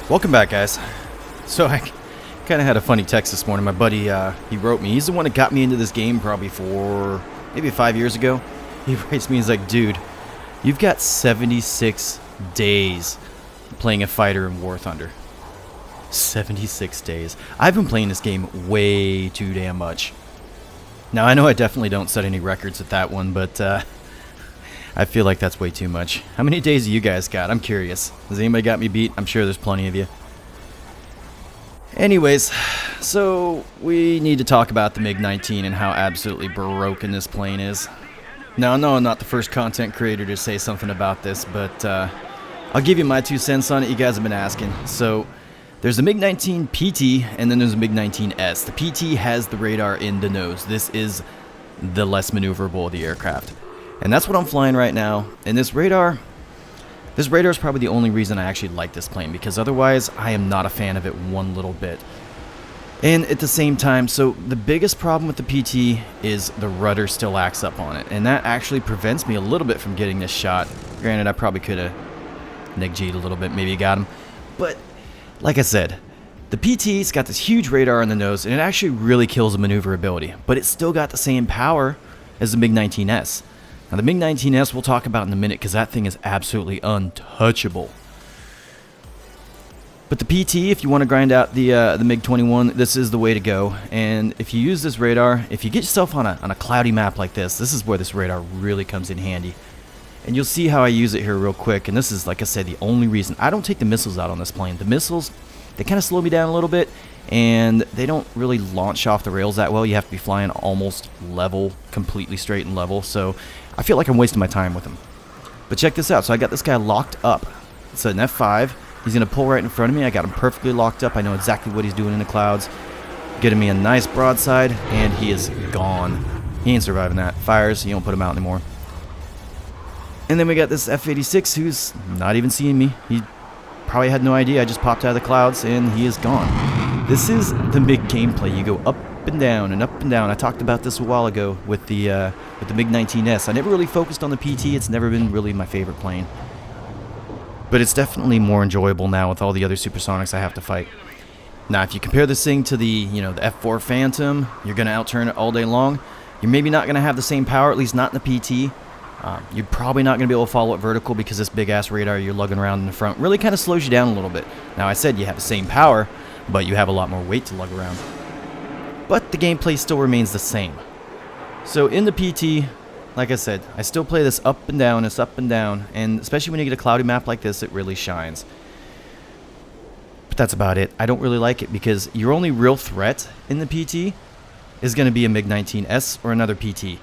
Welcome back, guys. So I kind of had a funny text this morning. My buddy, he wrote me. He's the one that got me into this game probably maybe 5 years ago. He writes me, he's like, dude, you've got 76 days playing a fighter in War Thunder. 76 days. I've been playing this game way too damn much. Now, I know I definitely don't set any records with that one, but I feel like that's way too much. How many days do you guys got? I'm curious. Has anybody got me beat? I'm sure there's plenty of you. Anyways, so we need to talk about the Mig-19 and how absolutely broken this plane is. Now, no, I'm not the first content creator to say something about this, but I'll give you my 2 cents on it. You guys have been asking. So there's a Mig-19 PT, and then there's a Mig-19S. The PT has the radar in the nose. This is the less maneuverable of the aircraft. And that's what I'm flying right now. And this radar is probably the only reason I actually like this plane, because otherwise I am not a fan of it one little bit. And at the same time, so the biggest problem with the PT is the rudder still acts up on it. And that actually prevents me a little bit from getting this shot. Granted, I probably could have Nig-G'd a little bit, maybe got him. But like I said, the PT's got this huge radar on the nose, and it actually really kills the maneuverability. But it's still got the same power as the Mig-19S. Now, the Mig-19S we'll talk about in a minute, because that thing is absolutely untouchable. But the PT, if you want to grind out the MiG-21, this is the way to go. And if you use this radar, if you get yourself on a cloudy map like this is where this radar really comes in handy. And you'll see how I use it here real quick. And this is, like I said, the only reason. I don't take the missiles out on this plane. The missiles, they kind of slow me down a little bit, and they don't really launch off the rails that well. You have to be flying almost level, completely straight and level. So I feel like I'm wasting my time with them. But check this out. So I got this guy locked up. It's an F5. He's going to pull right in front of me. I got him perfectly locked up. I know exactly what he's doing in the clouds. Getting me a nice broadside, and he is gone. He ain't surviving that. Fires, you don't put him out anymore. And then we got this F-86 who's not even seeing me. He probably had no idea. I just popped out of the clouds, and he is gone. This is the MiG gameplay. You go up and down and up and down. I talked about this a while ago with the Mig-19S. I never really focused on the PT. It's never been really my favorite plane. But it's definitely more enjoyable now with all the other supersonics I have to fight. Now, if you compare this thing to the F4 Phantom, you're going to outturn it all day long. You're maybe not going to have the same power, at least not in the PT. You're probably not going to be able to follow it vertical, because this big-ass radar you're lugging around in the front really kind of slows you down a little bit. Now, I said you have the same power, but you have a lot more weight to lug around. But the gameplay still remains the same. So in the PT, like I said, I still play this up and down, and especially when you get a cloudy map like this, it really shines. But that's about it. I don't really like it, because your only real threat in the PT is going to be a Mig-19S or another PT.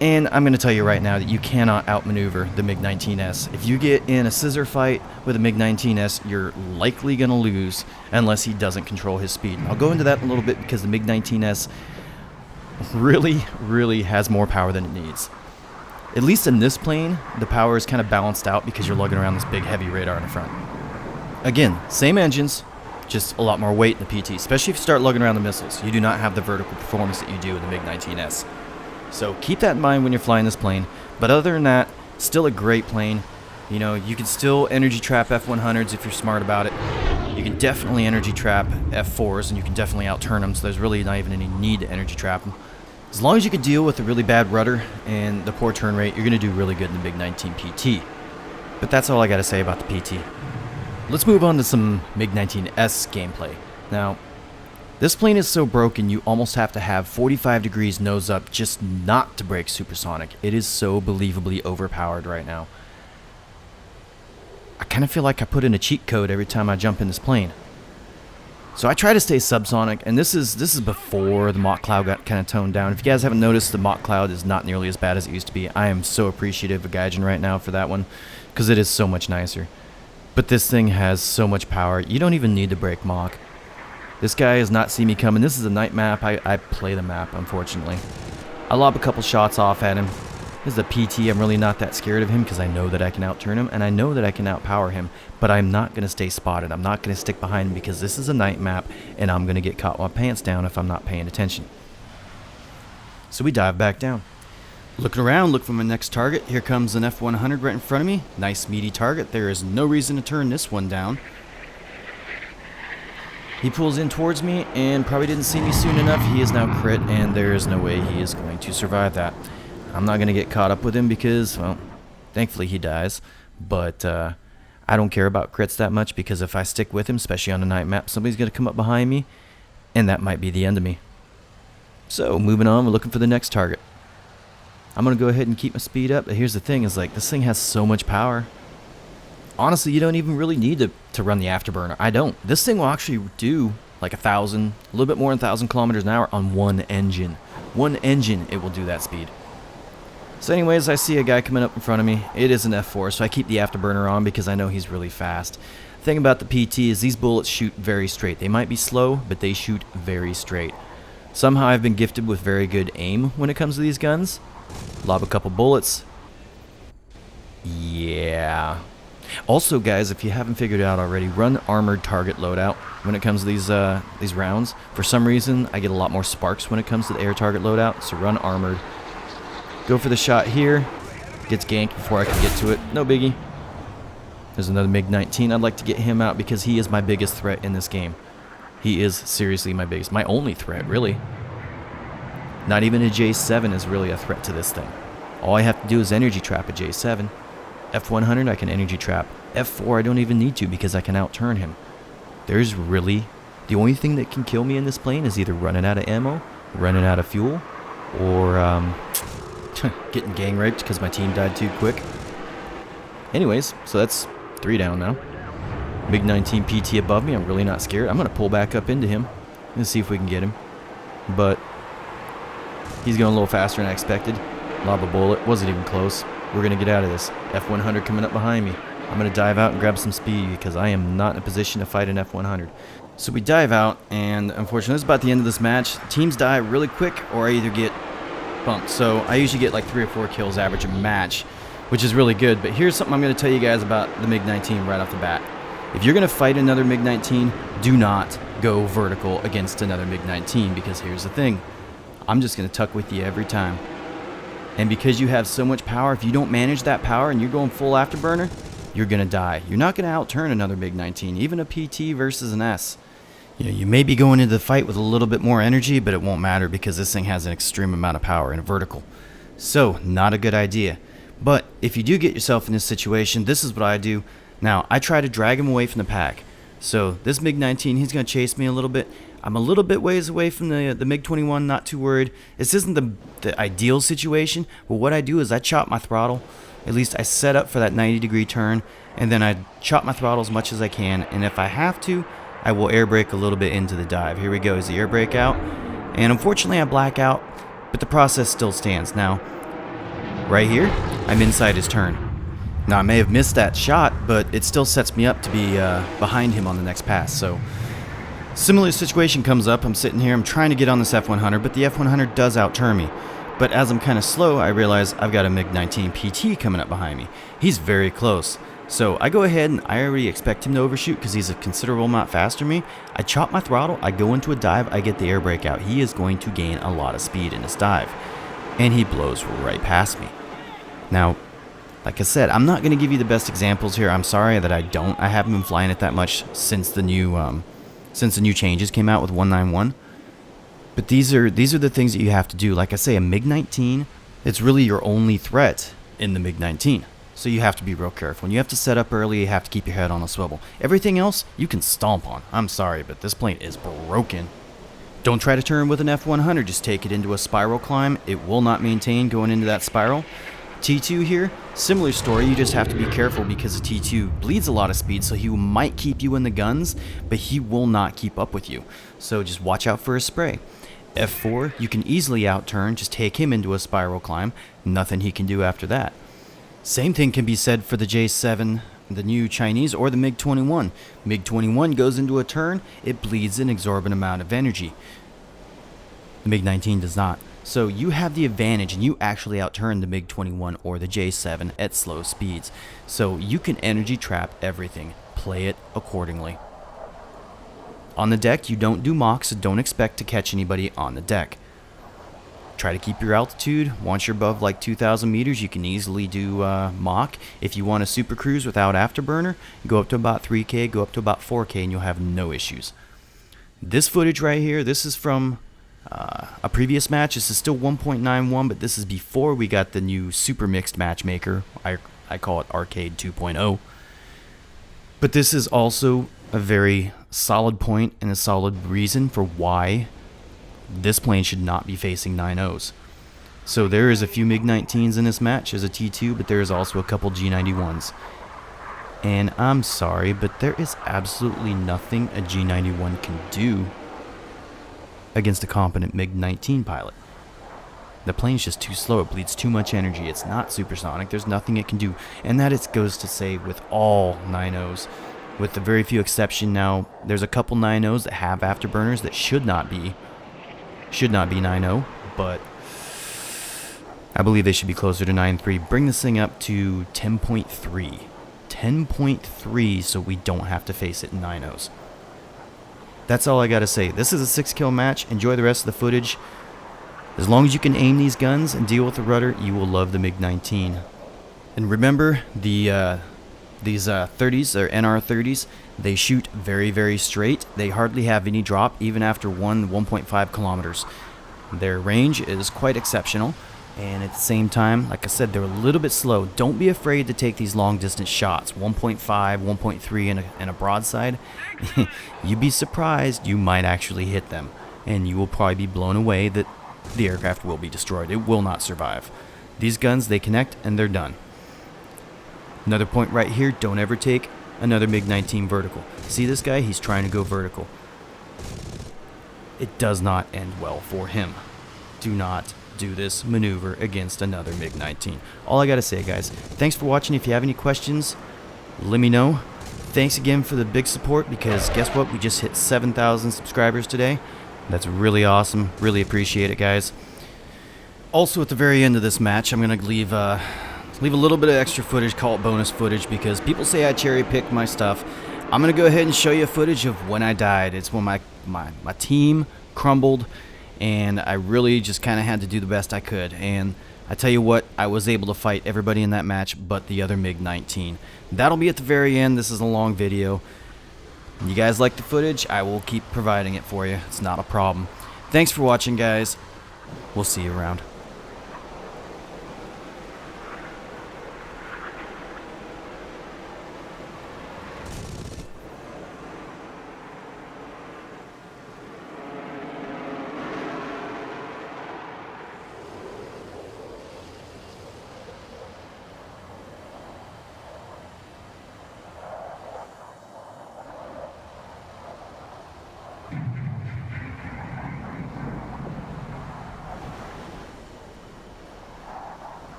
And I'm going to tell you right now that you cannot outmaneuver the Mig-19S. If you get in a scissor fight with a Mig-19S, you're likely going to lose unless he doesn't control his speed. I'll go into that in a little bit, because the Mig-19S really has more power than it needs. At least in this plane, the power is kind of balanced out, because you're lugging around this big heavy radar in the front. Again, same engines, just a lot more weight in the PT, especially if you start lugging around the missiles. You do not have the vertical performance that you do in the Mig-19S. So keep that in mind when you're flying this plane. But other than that, still a great plane. You know, you can still energy trap F-100s if you're smart about it. You can definitely energy trap F-4s, and you can definitely outturn them, so there's really not even any need to energy trap them. As long as you can deal with the really bad rudder and the poor turn rate, you're going to do really good in the Mig-19 PT. But that's all I got to say about the PT. Let's move on to some Mig-19S gameplay. Now, this plane is so broken, you almost have to have 45 degrees nose up just not to break supersonic. It is so believably overpowered right now. I kind of feel like I put in a cheat code every time I jump in this plane. So I try to stay subsonic, and this is before the Mach Cloud got kind of toned down. If you guys haven't noticed, the Mach Cloud is not nearly as bad as it used to be. I am so appreciative of Gaijin right now for that one, because it is so much nicer. But this thing has so much power, you don't even need to break Mach. This guy has not seen me coming. This is a night map. I play the map, unfortunately. I lob a couple shots off at him. This is a PT. I'm really not that scared of him, because I know that I can outturn him, and I know that I can outpower him. But I'm not going to stay spotted. I'm not going to stick behind him, because this is a night map, and I'm going to get caught with my pants down if I'm not paying attention. So we dive back down. Looking around, look for my next target. Here comes an F100 right in front of me. Nice meaty target. There is no reason to turn this one down. He pulls in towards me and probably didn't see me soon enough. He is now crit, and there is no way he is going to survive that. I'm not going to get caught up with him because, well, thankfully he dies. But I don't care about crits that much, because if I stick with him, especially on a night map, somebody's going to come up behind me, and that might be the end of me. So, moving on, we're looking for the next target. I'm going to go ahead and keep my speed up. But here's the thing, is like, this thing has so much power. Honestly, you don't even really need to run the afterburner. I don't. This thing will actually do like 1,000, a little bit more than 1,000 kilometers an hour on one engine. One engine, it will do that speed. So anyways, I see a guy coming up in front of me. It is an F4, so I keep the afterburner on because I know he's really fast. The thing about the PT is these bullets shoot very straight. They might be slow, but they shoot very straight. Somehow I've been gifted with very good aim when it comes to these guns. Lob a couple bullets. Yeah. Also, guys, if you haven't figured it out already, run armored target loadout when it comes to these rounds. For some reason, I get a lot more sparks when it comes to the air target loadout, so run armored. Go for the shot here. Gets ganked before I can get to it. No biggie. There's another Mig-19. I'd like to get him out because he is my biggest threat in this game. He is seriously my biggest, my only threat, really. Not even a J7 is really a threat to this thing. All I have to do is energy trap a J7. F100 I can energy trap. F4 I don't even need to because I can outturn him. There's really... The only thing that can kill me in this plane is either running out of ammo, running out of fuel, or getting gang raped because my team died too quick. Anyways, so that's 3 down now. Mig-19 PT above me. I'm really not scared. I'm going to pull back up into him and see if we can get him. But he's going a little faster than I expected. Lob a bullet. Wasn't even close. We're going to get out of this. F100 coming up behind me. I'm going to dive out and grab some speed because I am not in a position to fight an F100. So we dive out, and unfortunately, this is about the end of this match. Teams die really quick, or I either get bumped. So I usually get like 3 or 4 kills average a match, which is really good. But here's something I'm going to tell you guys about the Mig-19 right off the bat. If you're going to fight another Mig-19, do not go vertical against another Mig-19, because here's the thing. I'm just going to tuck with you every time. And because you have so much power, if you don't manage that power and you're going full afterburner, you're going to die. You're not going to outturn another Mig-19, even a PT versus an S. You know, you may be going into the fight with a little bit more energy, but it won't matter because this thing has an extreme amount of power in a vertical. So, not a good idea. But if you do get yourself in this situation, this is what I do. Now, I try to drag him away from the pack. So, this Mig-19, he's going to chase me a little bit. I'm a little bit ways away from the Mig-21, not too worried. This isn't the ideal situation, but what I do is I chop my throttle. At least I set up for that 90-degree turn, and then I chop my throttle as much as I can, and if I have to, I will air brake a little bit into the dive. Here we go, is the air brake out, and unfortunately I black out, but the process still stands. Now, right here, I'm inside his turn. Now, I may have missed that shot, but it still sets me up to be behind him on the next pass, so... Similar situation comes up. I'm sitting here, I'm trying to get on this F100, but the F100 does outturn me. But as I'm kind of slow, I realize I've got a Mig-19 PT coming up behind me. He's very close. So I go ahead and I already expect him to overshoot because he's a considerable amount faster than me. I chop my throttle, I go into a dive, I get the air brake out. He is going to gain a lot of speed in this dive. And he blows right past me. Now, like I said, I'm not going to give you the best examples here. I'm sorry that I don't. I haven't been flying it that much since the new changes came out with 191. But these are the things that you have to do. Like I say, a Mig-19, it's really your only threat in the Mig-19. So you have to be real careful. And you have to set up early, you have to keep your head on a swivel. Everything else, you can stomp on. I'm sorry, but this plane is broken. Don't try to turn with an F100, just take it into a spiral climb. It will not maintain going into that spiral. T2 here, similar story, you just have to be careful because the T2 bleeds a lot of speed, so he might keep you in the guns, but he will not keep up with you. So just watch out for his spray. F4, you can easily outturn, just take him into a spiral climb, nothing he can do after that. Same thing can be said for the J7, the new Chinese, or the Mig-21. Mig-21 goes into a turn, it bleeds an exorbitant amount of energy. The Mig-19 does not. So you have the advantage and you actually outturn the Mig-21 or the J7 at slow speeds. So you can energy trap everything. Play it accordingly. On the deck, you don't do mocks, so don't expect to catch anybody on the deck. Try to keep your altitude. Once you're above like 2,000 meters, you can easily do Mach. If you want a super cruise without afterburner, go up to about 3K, go up to about 4K, and you'll have no issues. This footage right here, this is from a previous match. This is still 1.91, but this is before we got the new super mixed matchmaker. I call it Arcade 2.0. But this is also a very solid point and a solid reason for why this plane should not be facing 9.0s. So there is a few Mig-19s in this match as a T2, but there is also a couple G91s. And I'm sorry, but there is absolutely nothing a G91 can do against a competent Mig-19 pilot. The plane's just too slow, it bleeds too much energy, it's not supersonic, there's nothing it can do. And that it goes to say with all 9.0s. With the very few exception now, there's a couple 9.0s that have afterburners that should not be 9.0, but I believe they should be closer to 9.3. Bring this thing up to 10.3. 10.3 so we don't have to face it in 9.0s. That's all I gotta say. This is a 6-kill match. Enjoy the rest of the footage. As long as you can aim these guns and deal with the rudder, you will love the Mig-19. And remember, these 30s, or NR30s, they shoot very, very straight. They hardly have any drop, even after 1.5 kilometers. Their range is quite exceptional, and at the same time, like I said, they're a little bit slow. Don't be afraid to take these long distance shots, 1.5, 1.3 in a broadside. You'd be surprised, you might actually hit them, and you will probably be blown away that the aircraft will be destroyed. It will not survive. These guns, they connect and they're done. Another point right here, don't ever take another Mig-19 vertical. See this guy? He's trying to go vertical. It does not end well for him. Do not do this maneuver against another Mig-19. All I gotta say, guys, thanks for watching. If you have any questions, let me know. Thanks again for the big support, because guess what? We just hit 7,000 subscribers today. That's really awesome. Really appreciate it, guys. Also, at the very end of this match, I'm gonna leave a little bit of extra footage, call it bonus footage, because people say I cherry-picked my stuff. I'm going to go ahead and show you footage of when I died. It's when my team crumbled, and I really just kind of had to do the best I could. And I tell you what, I was able to fight everybody in that match but the other Mig-19. That'll be at the very end. This is a long video. You guys like the footage? I will keep providing it for you. It's not a problem. Thanks for watching, guys. We'll see you around.